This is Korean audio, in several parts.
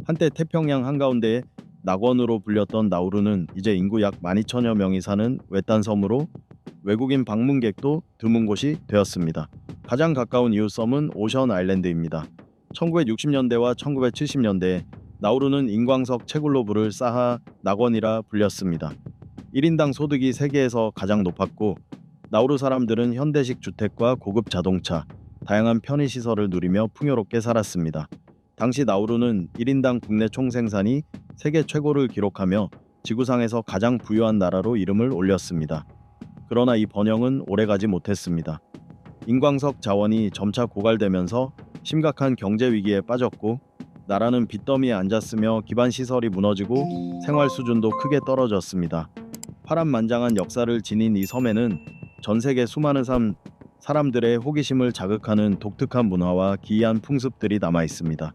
한때 태평양 한가운데의 낙원으로 불렸던 나우루는 이제 인구 약 12,000여 명이 사는 외딴 섬으로 외국인 방문객도 드문 곳이 되었습니다. 가장 가까운 이웃 섬은 오션 아일랜드입니다. 1960년대와 1970년대에 나우루는 인광석 채굴로브를 쌓아 낙원이라 불렸습니다. 1인당 소득이 세계에서 가장 높았고 나우루 사람들은 현대식 주택과 고급 자동차, 다양한 편의시설을 누리며 풍요롭게 살았습니다. 당시 나우루는 1인당 국내 총생산이 세계 최고를 기록하며 지구상에서 가장 부유한 나라로 이름을 올렸습니다. 그러나 이 번영은 오래가지 못했습니다. 인광석 자원이 점차 고갈되면서 심각한 경제 위기에 빠졌고 나라는 빚더미에 앉았으며 기반 시설이 무너지고 생활 수준도 크게 떨어졌습니다. 파란만장한 역사를 지닌 이 섬에는 전 세계 수많은 사람들의 호기심을 자극하는 독특한 문화와 기이한 풍습들이 남아 있습니다.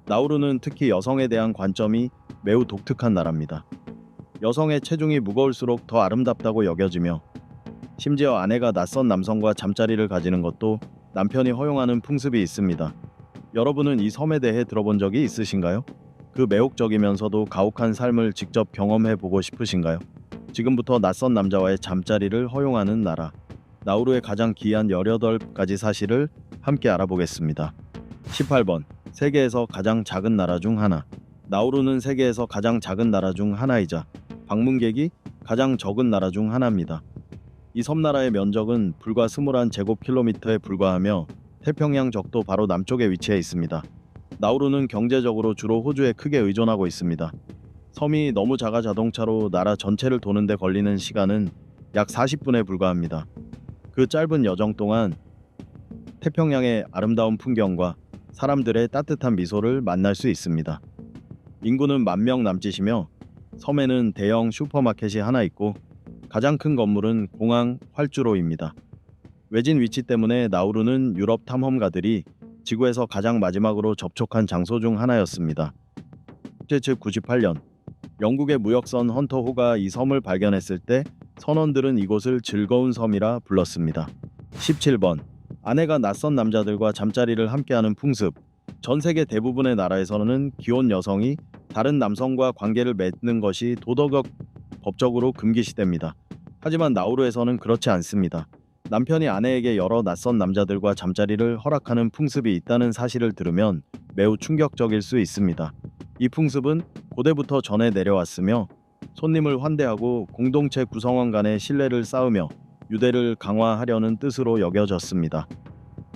나우루는 특히 여성에 대한 관점이 매우 독특한 나라입니다. 여성의 체중이 무거울수록 더 아름답다고 여겨지며 심지어 아내가 낯선 남성과 잠자리를 가지는 것도 남편이 허용하는 풍습이 있습니다. 여러분은 이 섬에 대해 들어본 적이 있으신가요? 그 매혹적이면서도 가혹한 삶을 직접 경험해 보고 싶으신가요? 지금부터 낯선 남자와의 잠자리를 허용하는 나라, 나우루의 가장 기이한 18가지 사실을 함께 알아보겠습니다. 18번. 세계에서 가장 작은 나라 중 하나. 나우루는 세계에서 가장 작은 나라 중 하나이자 방문객이 가장 적은 나라 중 하나입니다. 이 섬나라의 면적은 불과 21제곱킬로미터에 불과하며 태평양 적도 바로 남쪽에 위치해 있습니다. 나우루는 경제적으로 주로 호주에 크게 의존하고 있습니다. 섬이 너무 작아 자동차로 나라 전체를 도는데 걸리는 시간은 약 40분에 불과합니다. 그 짧은 여정 동안 태평양의 아름다운 풍경과 사람들의 따뜻한 미소를 만날 수 있습니다. 인구는 10,000명 남짓이며 섬에는 대형 슈퍼마켓이 하나 있고 가장 큰 건물은 공항 활주로입니다. 외진 위치 때문에 나우루는 유럽 탐험가들이 지구에서 가장 마지막으로 접촉한 장소 중 하나였습니다. 1798년 영국의 무역선 헌터 호가 이 섬을 발견했을 때 선원들은 이곳을 즐거운 섬이라 불렀습니다. 17번. 아내가 낯선 남자들과 잠자리를 함께하는 풍습. 전 세계 대부분의 나라에서는 기혼 여성이 다른 남성과 관계를 맺는 것이 법적으로 금기시됩니다. 하지만 나우루에서는 그렇지 않습니다. 남편이 아내에게 여러 낯선 남자들과 잠자리를 허락하는 풍습이 있다는 사실을 들으면 매우 충격적일 수 있습니다. 이 풍습은 고대부터 전해 내려왔으며 손님을 환대하고 공동체 구성원 간의 신뢰를 쌓으며 유대를 강화하려는 뜻으로 여겨졌습니다.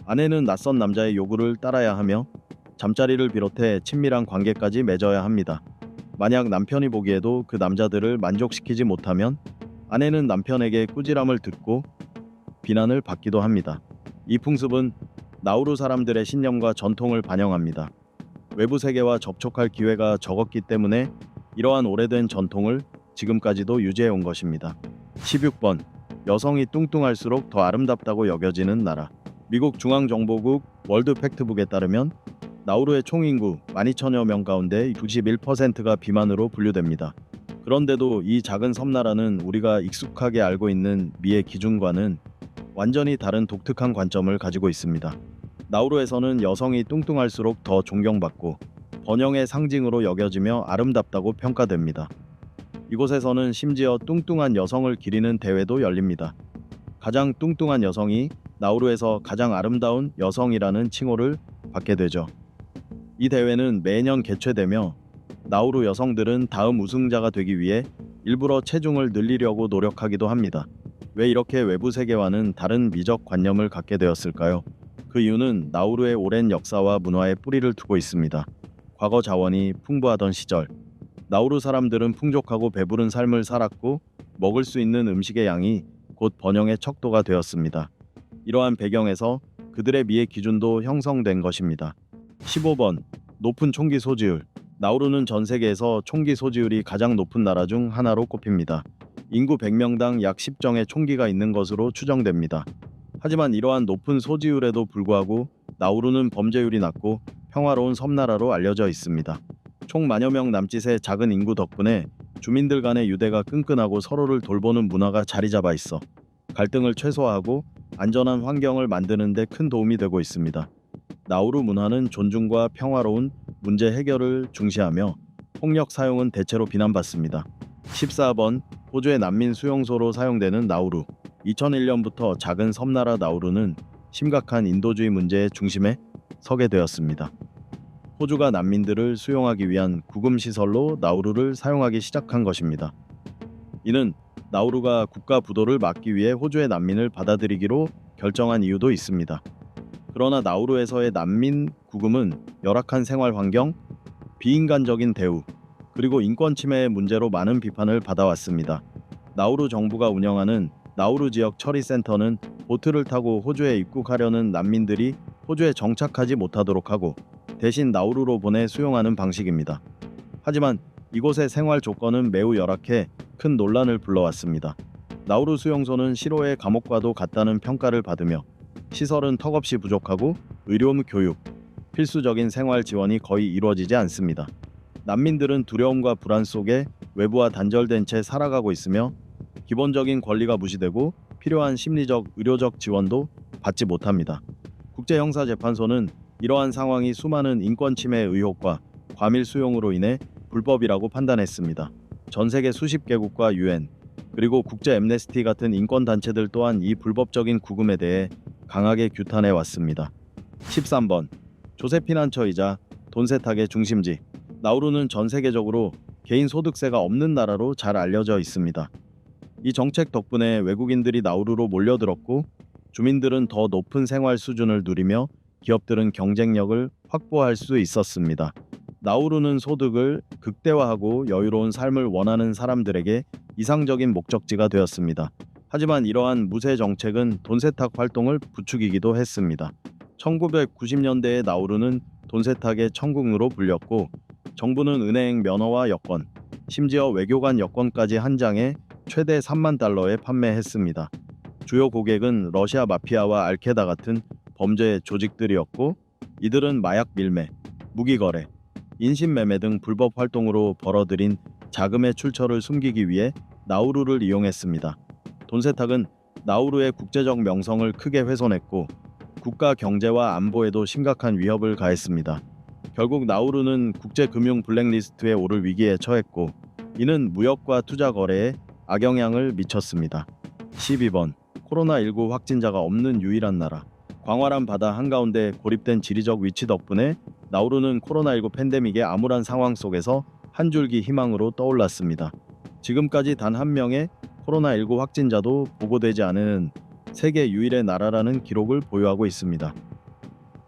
아내는 낯선 남자의 요구를 따라야 하며 잠자리를 비롯해 친밀한 관계까지 맺어야 합니다. 만약 남편이 보기에도 그 남자들을 만족시키지 못하면 아내는 남편에게 꾸지람을 듣고 비난을 받기도 합니다. 이 풍습은 나우루 사람들의 신념과 전통을 반영합니다. 외부 세계와 접촉할 기회가 적었기 때문에 이러한 오래된 전통을 지금까지도 유지해 온 것입니다. 16번. 여성이 뚱뚱할수록 더 아름답다고 여겨지는 나라. 미국 중앙정보국 월드 팩트북에 따르면 나우루의 총인구 12,000여 명 가운데 91%가 비만으로 분류됩니다. 그런데도 이 작은 섬나라는 우리가 익숙하게 알고 있는 미의 기준과는 완전히 다른 독특한 관점을 가지고 있습니다. 나우루에서는 여성이 뚱뚱할수록 더 존경받고 번영의 상징으로 여겨지며 아름답다고 평가됩니다. 이곳에서는 심지어 뚱뚱한 여성을 기리는 대회도 열립니다. 가장 뚱뚱한 여성이 나우루에서 가장 아름다운 여성이라는 칭호를 받게 되죠. 이 대회는 매년 개최되며 나우루 여성들은 다음 우승자가 되기 위해 일부러 체중을 늘리려고 노력하기도 합니다. 왜 이렇게 외부 세계와는 다른 미적 관념을 갖게 되었을까요? 그 이유는 나우루의 오랜 역사와 문화에 뿌리를 두고 있습니다. 과거 자원이 풍부하던 시절, 나우루 사람들은 풍족하고 배부른 삶을 살았고 먹을 수 있는 음식의 양이 곧 번영의 척도가 되었습니다. 이러한 배경에서 그들의 미의 기준도 형성된 것입니다. 15번. 높은 총기 소지율. 나우루는 전 세계에서 총기 소지율이 가장 높은 나라 중 하나로 꼽힙니다. 인구 100명당 약 10정의 총기가 있는 것으로 추정됩니다. 하지만 이러한 높은 소지율에도 불구하고 나우루는 범죄율이 낮고 평화로운 섬나라로 알려져 있습니다. 총 10,000여 명 남짓의 작은 인구 덕분에 주민들 간의 유대가 끈끈하고 서로를 돌보는 문화가 자리 잡아 있어 갈등을 최소화하고 안전한 환경을 만드는 데 큰 도움이 되고 있습니다. 나우루 문화는 존중과 평화로운 문제 해결을 중시하며 폭력 사용은 대체로 비난받습니다. 14번 호주의 난민 수용소로 사용되는 나우루. 2001년부터 작은 섬나라 나우루는 심각한 인도주의 문제의 중심에 서게 되었습니다. 호주가 난민들을 수용하기 위한 구금시설로 나우루를 사용하기 시작한 것입니다. 이는 나우루가 국가 부도를 막기 위해 호주의 난민을 받아들이기로 결정한 이유도 있습니다. 그러나 나우루에서의 난민 구금은 열악한 생활 환경, 비인간적인 대우, 그리고 인권 침해의 문제로 많은 비판을 받아왔습니다. 나우루 정부가 운영하는 나우루 지역 처리센터는 보트를 타고 호주에 입국하려는 난민들이 호주에 정착하지 못하도록 하고 대신 나우루로 보내 수용하는 방식입니다. 하지만 이곳의 생활 조건은 매우 열악해 큰 논란을 불러왔습니다. 나우루 수용소는 시로의 감옥과도 같다는 평가를 받으며 시설은 턱없이 부족하고 의료, 교육, 필수적인 생활 지원이 거의 이루어지지 않습니다. 난민들은 두려움과 불안 속에 외부와 단절된 채 살아가고 있으며 기본적인 권리가 무시되고 필요한 심리적, 의료적 지원도 받지 못합니다. 국제형사재판소는 이러한 상황이 수많은 인권 침해 의혹과 과밀 수용으로 인해 불법이라고 판단했습니다. 전 세계 수십 개국과 UN, 그리고 국제 엠네스티 같은 인권 단체들 또한 이 불법적인 구금에 대해 강하게 규탄해 왔습니다. 13번 조세 피난처이자 돈 세탁의 중심지. 나우루는 전 세계적으로 개인 소득세가 없는 나라로 잘 알려져 있습니다. 이 정책 덕분에 외국인들이 나우루로 몰려들었고 주민들은 더 높은 생활 수준을 누리며 기업들은 경쟁력을 확보할 수 있었습니다. 나우루는 소득을 극대화하고 여유로운 삶을 원하는 사람들에게 이상적인 목적지가 되었습니다. 하지만 이러한 무세 정책은 돈 세탁 활동을 부추기기도 했습니다. 1990년대에 나우루는 돈 세탁의 천국으로 불렸고 정부는 은행 면허와 여권, 심지어 외교관 여권까지 한 장에 최대 3만 달러에 판매했습니다. 주요 고객은 러시아 마피아와 알케다 같은 범죄 조직들이었고 이들은 마약 밀매, 무기 거래, 인신매매 등 불법 활동으로 벌어들인 자금의 출처를 숨기기 위해 나우루를 이용했습니다. 돈 세탁은 나우루의 국제적 명성을 크게 훼손했고 국가 경제와 안보에도 심각한 위협을 가했습니다. 결국 나우루는 국제금융 블랙리스트에 오를 위기에 처했고 이는 무역과 투자 거래에 악영향을 미쳤습니다. 12번 코로나19 확진자가 없는 유일한 나라. 광활한 바다 한가운데 고립된 지리적 위치 덕분에 나우루는 코로나19 팬데믹의 암울한 상황 속에서 한 줄기 희망으로 떠올랐습니다. 지금까지 단 한 명의 코로나19 확진자도 보고되지 않은 세계 유일의 나라라는 기록을 보유하고 있습니다.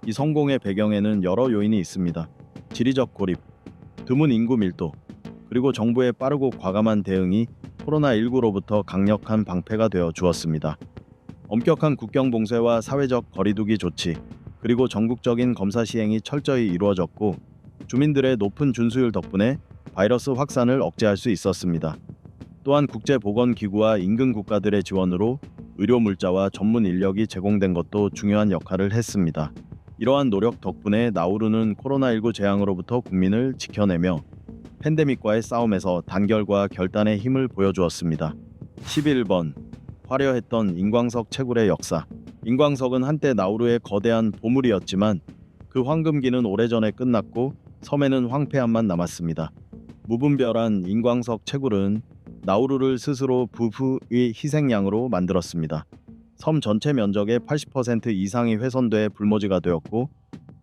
이 성공의 배경에는 여러 요인이 있습니다. 지리적 고립, 드문 인구 밀도, 그리고 정부의 빠르고 과감한 대응이 코로나19로부터 강력한 방패가 되어 주었습니다. 엄격한 국경 봉쇄와 사회적 거리두기 조치, 그리고 전국적인 검사 시행이 철저히 이루어졌고 주민들의 높은 준수율 덕분에 바이러스 확산을 억제할 수 있었습니다. 또한 국제보건기구와 인근 국가들의 지원으로 의료 물자와 전문 인력이 제공된 것도 중요한 역할을 했습니다. 이러한 노력 덕분에 나우루는 코로나19 재앙으로부터 국민을 지켜내며 팬데믹과의 싸움에서 단결과 결단의 힘을 보여주었습니다. 11번 화려했던 인광석 채굴의 역사. 인광석은 한때 나우루의 거대한 보물이었지만 그 황금기는 오래전에 끝났고 섬에는 황폐함만 남았습니다. 무분별한 인광석 채굴은 나우루를 스스로 부부의 희생양으로 만들었습니다. 섬 전체 면적의 80% 이상이 훼손돼 불모지가 되었고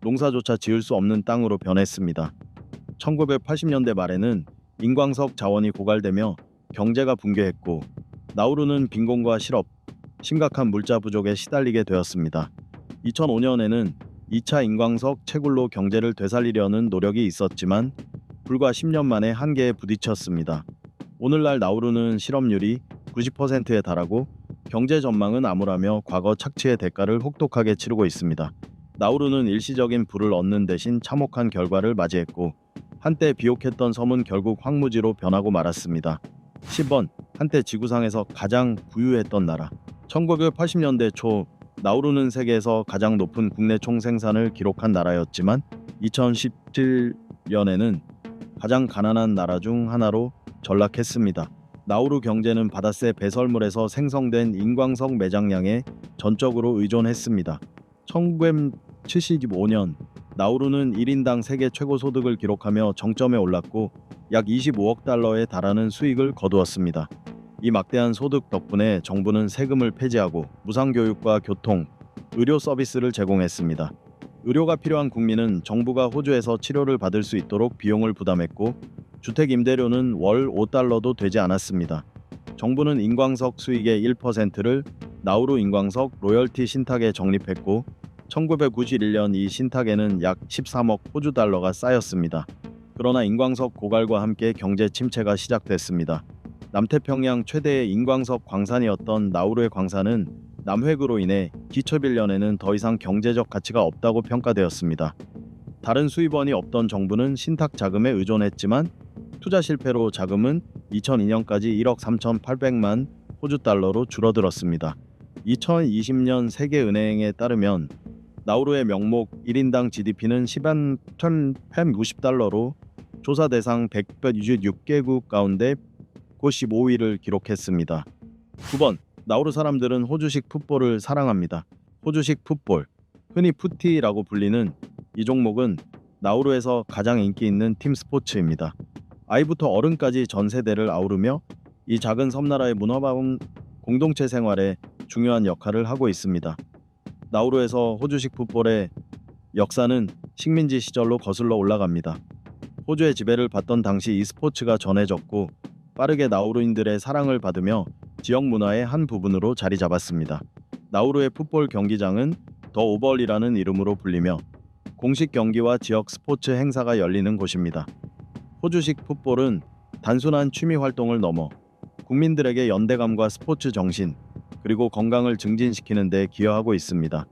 농사조차 지을 수 없는 땅으로 변했습니다. 1980년대 말에는 인광석 자원이 고갈되며 경제가 붕괴했고 나우루는 빈곤과 실업, 심각한 물자 부족에 시달리게 되었습니다. 2005년에는 2차 인광석 채굴로 경제를 되살리려는 노력이 있었지만 불과 10년 만에 한계에 부딪혔습니다. 오늘날 나우루는 실업률이 90%에 달하고 경제 전망은 암울하며 과거 착취의 대가를 혹독하게 치르고 있습니다. 나우루는 일시적인 부를 얻는 대신 참혹한 결과를 맞이했고 한때 비옥했던 섬은 결국 황무지로 변하고 말았습니다. 10번 한때 지구상에서 가장 부유했던 나라. 1980년대 초 나우루는 세계에서 가장 높은 국내 총생산을 기록한 나라였지만 2017년에는 가장 가난한 나라 중 하나로 전락했습니다. 나우루 경제는 바다새 배설물에서 생성된 인광석 매장량에 전적으로 의존했습니다. 1975년 나우루는 1인당 세계 최고 소득을 기록하며 정점에 올랐고 약 25억 달러에 달하는 수익을 거두었습니다. 이 막대한 소득 덕분에 정부는 세금을 폐지하고 무상교육과 교통, 의료 서비스를 제공했습니다. 의료가 필요한 국민은 정부가 호주에서 치료를 받을 수 있도록 비용을 부담했고 주택 임대료는 월 5달러도 되지 않았습니다. 정부는 인광석 수익의 1%를 나우루 인광석 로열티 신탁에 적립했고 1991년 이 신탁에는 약 13억 호주 달러가 쌓였습니다. 그러나 인광석 고갈과 함께 경제 침체가 시작됐습니다. 남태평양 최대의 인광석 광산이었던 나우루의 광산은 남획으로 인해 기초빌련에는 더 이상 경제적 가치가 없다고 평가되었습니다. 다른 수입원이 없던 정부는 신탁 자금에 의존했지만 투자 실패로 자금은 2002년까지 1억 3,800만 호주 달러로 줄어들었습니다. 2020년 세계은행에 따르면 나우루의 명목 1인당 GDP는 1,150달러로 조사 대상 126개국 가운데 95위를 기록했습니다. 9번, 나우루 사람들은 호주식 풋볼을 사랑합니다. 호주식 풋볼, 흔히 푸티라고 불리는 이 종목은 나우루에서 가장 인기 있는 팀 스포츠입니다. 아이부터 어른까지 전 세대를 아우르며 이 작은 섬나라의 문화다운 공동체 생활에 중요한 역할을 하고 있습니다. 나우루에서 호주식 풋볼의 역사는 식민지 시절로 거슬러 올라갑니다. 호주의 지배를 받던 당시 이 스포츠가 전해졌고 빠르게 나우루인들의 사랑을 받으며 지역 문화의 한 부분으로 자리 잡았습니다. 나우루의 풋볼 경기장은 더 오벌이라는 이름으로 불리며 공식 경기와 지역 스포츠 행사가 열리는 곳입니다. 호주식 풋볼은 단순한 취미 활동을 넘어 국민들에게 연대감과 스포츠 정신, 그리고 건강을 증진시키는 데 기여하고 있습니다.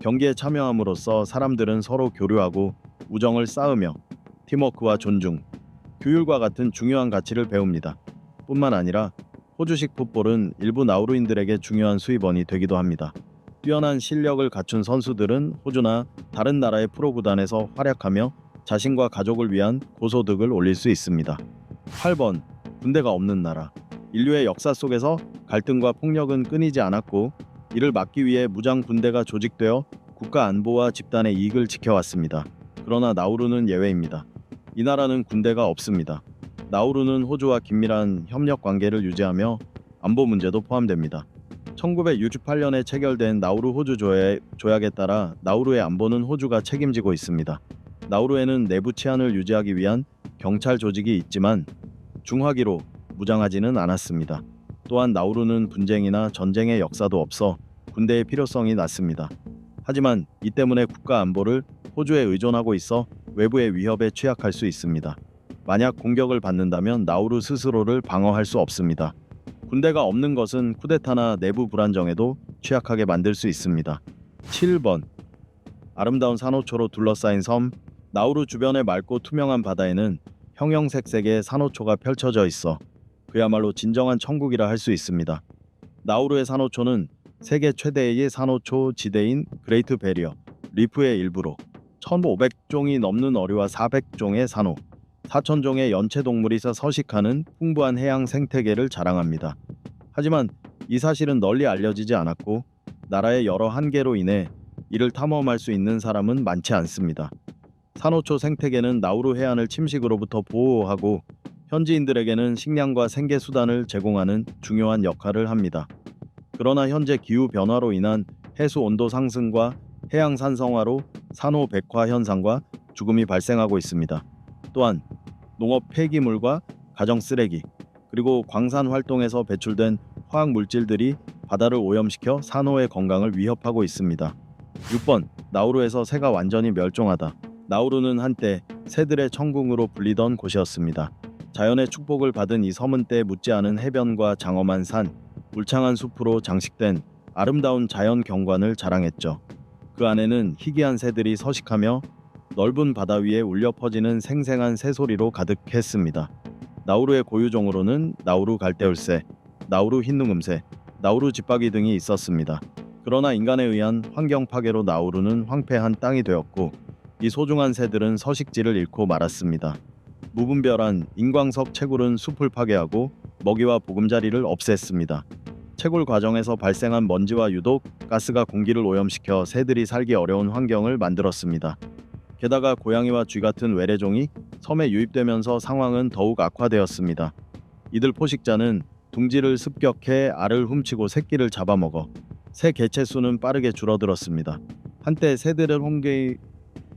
경기에 참여함으로써 사람들은 서로 교류하고 우정을 쌓으며 팀워크와 존중, 규율과 같은 중요한 가치를 배웁니다. 뿐만 아니라 호주식 풋볼은 일부 나우루인들에게 중요한 수입원이 되기도 합니다. 뛰어난 실력을 갖춘 선수들은 호주나 다른 나라의 프로구단에서 활약하며 자신과 가족을 위한 고소득을 올릴 수 있습니다. 8번, 군대가 없는 나라. 인류의 역사 속에서 갈등과 폭력은 끊이지 않았고 이를 막기 위해 무장 군대가 조직되어 국가 안보와 집단의 이익을 지켜왔습니다. 그러나 나우루는 예외입니다. 이 나라는 군대가 없습니다. 나우루는 호주와 긴밀한 협력 관계를 유지하며 안보 문제도 포함됩니다. 1968년에 체결된 나우루 호주 조약에 따라 나우루의 안보는 호주가 책임지고 있습니다. 나우루에는 내부 치안을 유지하기 위한 경찰 조직이 있지만 중화기로 무장하지는 않았습니다. 또한 나우루는 분쟁이나 전쟁의 역사도 없어 군대의 필요성이 낮습니다. 하지만 이 때문에 국가 안보를 호주에 의존하고 있어 외부의 위협에 취약할 수 있습니다. 만약 공격을 받는다면 나우루 스스로를 방어할 수 없습니다. 군대가 없는 것은 쿠데타나 내부 불안정에도 취약하게 만들 수 있습니다. 7번, 아름다운 산호초로 둘러싸인 섬. 나우루 주변의 맑고 투명한 바다에는 형형색색의 산호초가 펼쳐져 있어 그야말로 진정한 천국이라 할 수 있습니다. 나우루의 산호초는 세계 최대의 산호초 지대인 그레이트 베리어 리프의 일부로 1,500종이 넘는 어류와 400종의 산호, 4,000종의 연체동물이 서식하는 풍부한 해양 생태계를 자랑합니다. 하지만 이 사실은 널리 알려지지 않았고 나라의 여러 한계로 인해 이를 탐험할 수 있는 사람은 많지 않습니다. 산호초 생태계는 나우루 해안을 침식으로부터 보호하고 현지인들에게는 식량과 생계 수단을 제공하는 중요한 역할을 합니다. 그러나 현재 기후 변화로 인한 해수 온도 상승과 해양 산성화로 산호 백화 현상과 죽음이 발생하고 있습니다. 또한 농업 폐기물과 가정 쓰레기, 그리고 광산 활동에서 배출된 화학 물질들이 바다를 오염시켜 산호의 건강을 위협하고 있습니다. 6번, 나우루에서 새가 완전히 멸종하다. 나우루는 한때 새들의 천국으로 불리던 곳이었습니다. 자연의 축복을 받은 이 섬은 때 묻지 않은 해변과 장엄한 산, 울창한 숲으로 장식된 아름다운 자연 경관을 자랑했죠. 그 안에는 희귀한 새들이 서식하며 넓은 바다 위에 울려 퍼지는 생생한 새소리로 가득했습니다. 나우루의 고유종으로는 나우루 갈대울새, 나우루 흰눈금새, 나우루 집박이 등이 있었습니다. 그러나 인간에 의한 환경 파괴로 나우루는 황폐한 땅이 되었고 이 소중한 새들은 서식지를 잃고 말았습니다. 무분별한 인광석 채굴은 숲을 파괴하고 먹이와 보금자리를 없앴습니다. 채굴 과정에서 발생한 먼지와 유독 가스가 공기를 오염시켜 새들이 살기 어려운 환경을 만들었습니다. 게다가 고양이와 쥐 같은 외래종이 섬에 유입되면서 상황은 더욱 악화되었습니다. 이들 포식자는 둥지를 습격해 알을 훔치고 새끼를 잡아먹어 새 개체 수는 빠르게 줄어들었습니다. 한때 새들의 홍게의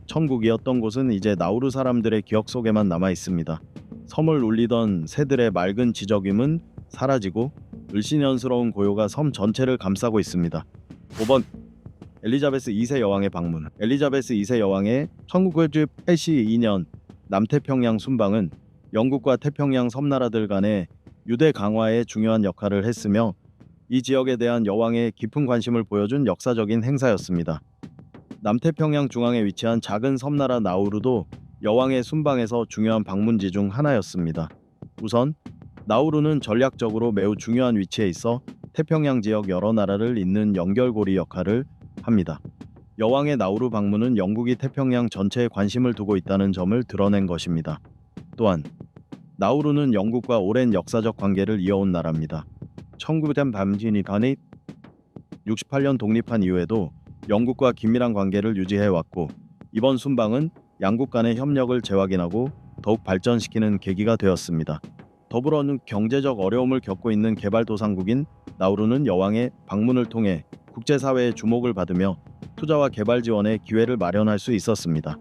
천국이었던 곳은 이제 나우루 사람들의 기억 속에만 남아 있습니다. 섬을 울리던 새들의 맑은 지저귀은 사라지고 을씨년스러운 고요가 섬 전체를 감싸고 있습니다. 5번 엘리자베스 2세 여왕의 방문. 엘리자베스 2세 여왕의 1982년 남태평양 순방은 영국과 태평양 섬나라들 간의 유대 강화에 중요한 역할을 했으며 이 지역에 대한 여왕의 깊은 관심을 보여준 역사적인 행사였습니다. 남태평양 중앙에 위치한 작은 섬나라 나우루도 여왕의 순방에서 중요한 방문지 중 하나였습니다. 우선 나우루는 전략적으로 매우 중요한 위치에 있어 태평양 지역 여러 나라를 잇는 연결고리 역할을 합니다. 여왕의 나우루 방문은 영국이 태평양 전체에 관심을 두고 있다는 점을 드러낸 것입니다. 또한 나우루는 영국과 오랜 역사적 관계를 이어온 나라입니다. 1968년 독립한 이후에도 영국과 긴밀한 관계를 유지해왔고 이번 순방은 양국 간의 협력을 재확인하고 더욱 발전시키는 계기가 되었습니다. 더불어는 경제적 어려움을 겪고 있는 개발도상국인 나우루는 여왕의 방문을 통해 국제사회의 주목을 받으며 투자와 개발 지원의 기회를 마련할 수 있었습니다.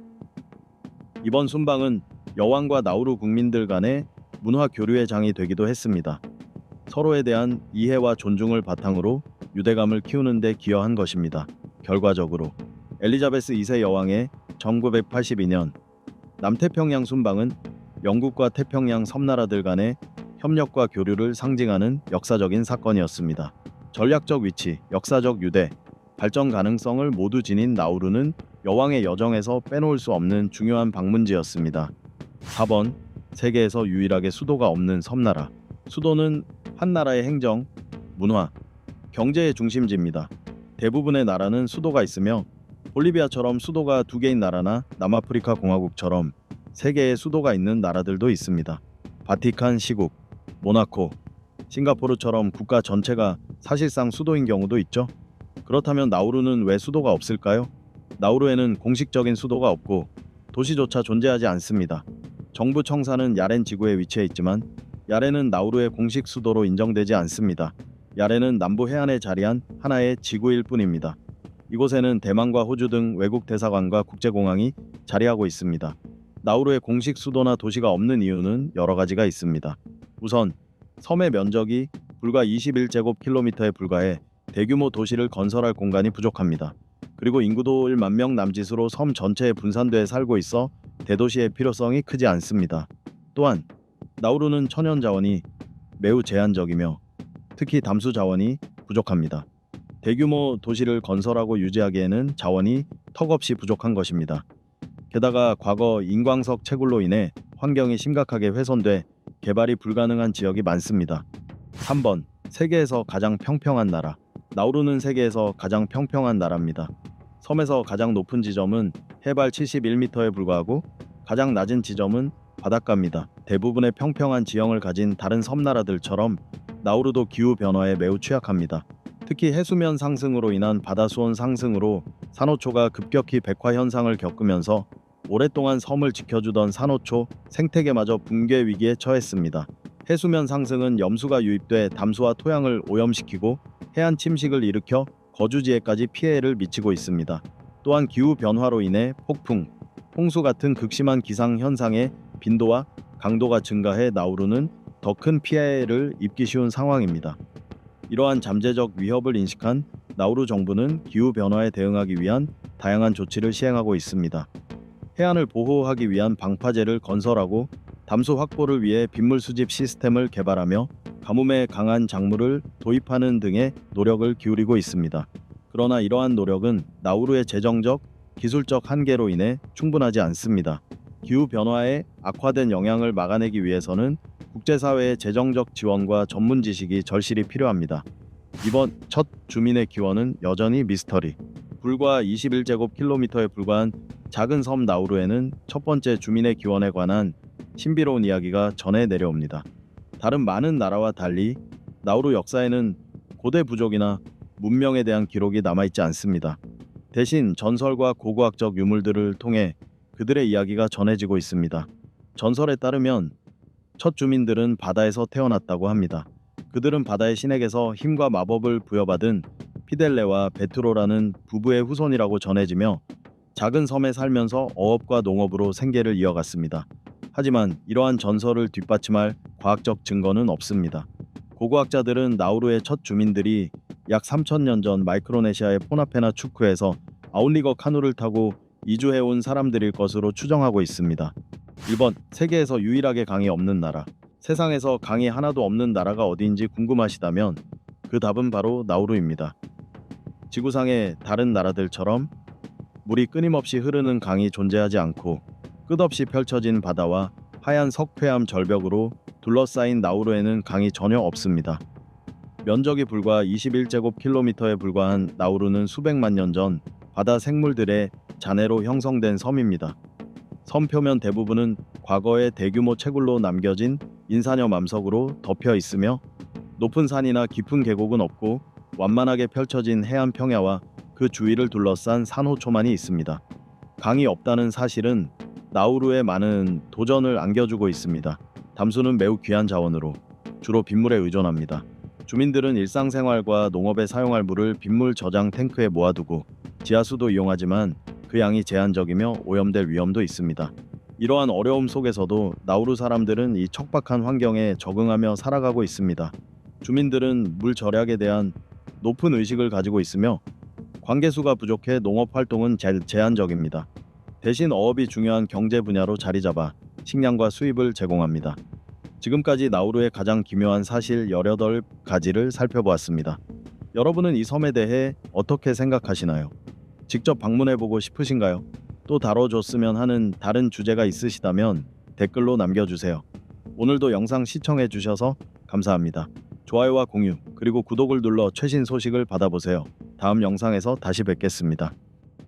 이번 순방은 여왕과 나우루 국민들 간의 문화 교류의 장이 되기도 했습니다. 서로에 대한 이해와 존중을 바탕으로 유대감을 키우는 데 기여한 것입니다. 결과적으로 엘리자베스 2세 여왕의 1982년 남태평양 순방은 영국과 태평양 섬나라들 간의 협력과 교류를 상징하는 역사적인 사건이었습니다. 전략적 위치, 역사적 유대, 발전 가능성을 모두 지닌 나우루는 여왕의 여정에서 빼놓을 수 없는 중요한 방문지였습니다. 4번 세계에서 유일하게 수도가 없는 섬나라. 수도는 한 나라의 행정, 문화, 경제의 중심지입니다. 대부분의 나라는 수도가 있으며 볼리비아처럼 수도가 2개인 나라나 남아프리카 공화국처럼 3개의 수도가 있는 나라들도 있습니다. 바티칸 시국, 모나코, 싱가포르처럼 국가 전체가 사실상 수도인 경우도 있죠. 그렇다면 나우루는 왜 수도가 없을까요? 나우루에는 공식적인 수도가 없고 도시조차 존재하지 않습니다. 정부 청사는 야렌 지구에 위치해 있지만 야렌은 나우루의 공식 수도로 인정되지 않습니다. 야렌은 남부 해안에 자리한 하나의 지구일 뿐입니다. 이곳에는 대만과 호주 등 외국 대사관과 국제공항이 자리하고 있습니다. 나우루의 공식 수도나 도시가 없는 이유는 여러 가지가 있습니다. 우선 섬의 면적이 불과 21제곱킬로미터에 불과해 대규모 도시를 건설할 공간이 부족합니다. 그리고 인구도 1만 명 남짓으로 섬 전체에 분산돼 살고 있어 대도시의 필요성이 크지 않습니다. 또한 나우루는 천연 자원이 매우 제한적이며 특히 담수 자원이 부족합니다. 대규모 도시를 건설하고 유지하기에는 자원이 턱없이 부족한 것입니다. 게다가 과거 인광석 채굴로 인해 환경이 심각하게 훼손돼 개발이 불가능한 지역이 많습니다. 3번 세계에서 가장 평평한 나라. 나우루는 세계에서 가장 평평한 나라입니다. 섬에서 가장 높은 지점은 해발 71m에 불과하고 가장 낮은 지점은 바닷가입니다. 대부분의 평평한 지형을 가진 다른 섬나라들처럼 나우루도 기후 변화에 매우 취약합니다. 특히 해수면 상승으로 인한 바다 수온 상승으로 산호초가 급격히 백화 현상을 겪으면서 오랫동안 섬을 지켜주던 산호초 생태계마저 붕괴 위기에 처했습니다. 해수면 상승은 염수가 유입돼 담수와 토양을 오염시키고 해안 침식을 일으켜 거주지에까지 피해를 미치고 있습니다. 또한 기후 변화로 인해 폭풍, 홍수 같은 극심한 기상 현상의 빈도와 강도가 증가해 나우루는 더 큰 피해를 입기 쉬운 상황입니다. 이러한 잠재적 위협을 인식한 나우루 정부는 기후 변화에 대응하기 위한 다양한 조치를 시행하고 있습니다. 해안을 보호하기 위한 방파제를 건설하고 담수 확보를 위해 빗물 수집 시스템을 개발하며 가뭄에 강한 작물을 도입하는 등의 노력을 기울이고 있습니다. 그러나 이러한 노력은 나우루의 재정적, 기술적 한계로 인해 충분하지 않습니다. 기후 변화에 악화된 영향을 막아내기 위해서는 국제사회의 재정적 지원과 전문 지식이 절실히 필요합니다. 이번 첫 주민의 기원은 여전히 미스터리. 불과 21제곱킬로미터에 불과한 작은 섬 나우루에는 첫 번째 주민의 기원에 관한 신비로운 이야기가 전해 내려옵니다. 다른 많은 나라와 달리 나우루 역사에는 고대 부족이나 문명에 대한 기록이 남아있지 않습니다. 대신 전설과 고고학적 유물들을 통해 그들의 이야기가 전해지고 있습니다. 전설에 따르면 첫 주민들은 바다에서 태어났다고 합니다. 그들은 바다의 신에게서 힘과 마법을 부여받은 피델레와 베트로라는 부부의 후손이라고 전해지며 작은 섬에 살면서 어업과 농업으로 생계를 이어갔습니다. 하지만 이러한 전설을 뒷받침할 과학적 증거는 없습니다. 고고학자들은 나우루의 첫 주민들이 약 3,000년 전 마이크로네시아의 포나페나 축구에서 아웃리거 카누를 타고 이주해온 사람들일 것으로 추정하고 있습니다. 1번, 세계에서 유일하게 강이 없는 나라. 세상에서 강이 하나도 없는 나라가 어디인지 궁금하시다면 그 답은 바로 나우루입니다. 지구상의 다른 나라들처럼 물이 끊임없이 흐르는 강이 존재하지 않고 끝없이 펼쳐진 바다와 하얀 석회암 절벽으로 둘러싸인 나우루에는 강이 전혀 없습니다. 면적이 불과 21제곱킬로미터에 불과한 나우루는 수백만 년 전 바다 생물들의 잔해로 형성된 섬입니다. 섬 표면 대부분은 과거의 대규모 채굴로 남겨진 인산염 암석으로 덮여 있으며 높은 산이나 깊은 계곡은 없고 완만하게 펼쳐진 해안 평야와 그 주위를 둘러싼 산호초만이 있습니다. 강이 없다는 사실은 나우루에 많은 도전을 안겨주고 있습니다. 담수는 매우 귀한 자원으로 주로 빗물에 의존합니다. 주민들은 일상생활과 농업에 사용할 물을 빗물 저장 탱크에 모아두고 지하수도 이용하지만 그 양이 제한적이며 오염될 위험도 있습니다. 이러한 어려움 속에서도 나우루 사람들은 이 척박한 환경에 적응하며 살아가고 있습니다. 주민들은 물 절약에 대한 높은 의식을 가지고 있으며 관계수가 부족해 농업 활동은 제한적입니다. 대신 어업이 중요한 경제 분야로 자리 잡아 식량과 수입을 제공합니다. 지금까지 나우루의 가장 기묘한 사실 18가지를 살펴보았습니다. 여러분은 이 섬에 대해 어떻게 생각하시나요? 직접 방문해보고 싶으신가요? 또 다뤄줬으면 하는 다른 주제가 있으시다면 댓글로 남겨주세요. 오늘도 영상 시청해주셔서 감사합니다. 좋아요와 공유 그리고 구독을 눌러 최신 소식을 받아보세요. 다음 영상에서 다시 뵙겠습니다.